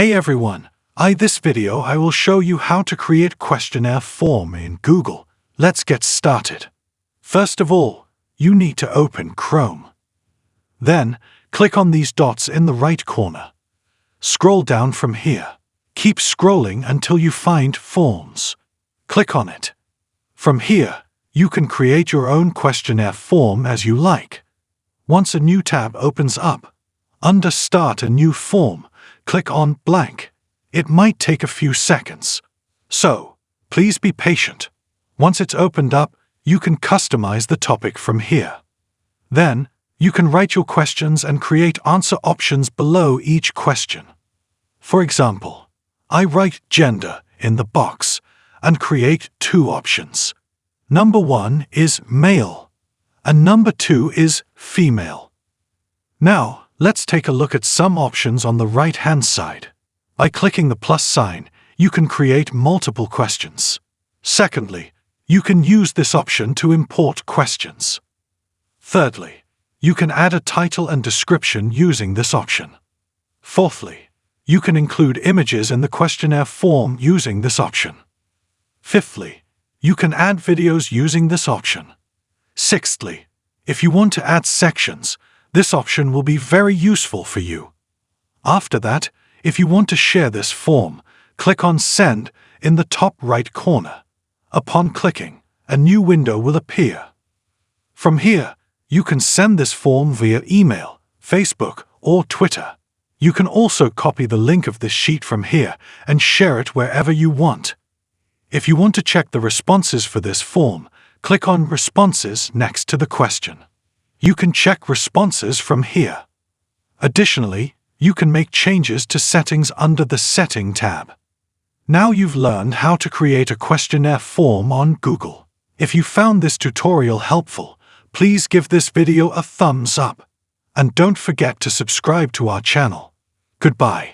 Hey everyone, this video I will show you how to create questionnaire form in Google. Let's get started. First of all, you need to open Chrome. Then, click on these dots in the right corner. Scroll down from here. Keep scrolling until you find Forms. Click on it. From here, you can create your own questionnaire form as you like. Once a new tab opens up, under Start a new form, click on Blank. It might take a few seconds. So, please be patient. Once it's opened up, you can customize the topic from here. Then, you can write your questions and create answer options below each question. For example, I write gender in the box and create two options. Number 1 is male, and number 2 is female. Now, let's take a look at some options on the right-hand side. By clicking the plus sign, you can create multiple questions. Secondly, you can use this option to import questions. Thirdly, you can add a title and description using this option. Fourthly, you can include images in the questionnaire form using this option. Fifthly, you can add videos using this option. Sixthly, if you want to add sections, this option will be very useful for you. After that, if you want to share this form, click on Send in the top right corner. Upon clicking, a new window will appear. From here, you can send this form via email, Facebook, or Twitter. You can also copy the link of this sheet from here and share it wherever you want. If you want to check the responses for this form, click on Responses next to the question. You can check responses from here. Additionally, you can make changes to settings under the Setting tab. Now you've learned how to create a questionnaire form on Google. If you found this tutorial helpful, please give this video a thumbs up. And don't forget to subscribe to our channel. Goodbye.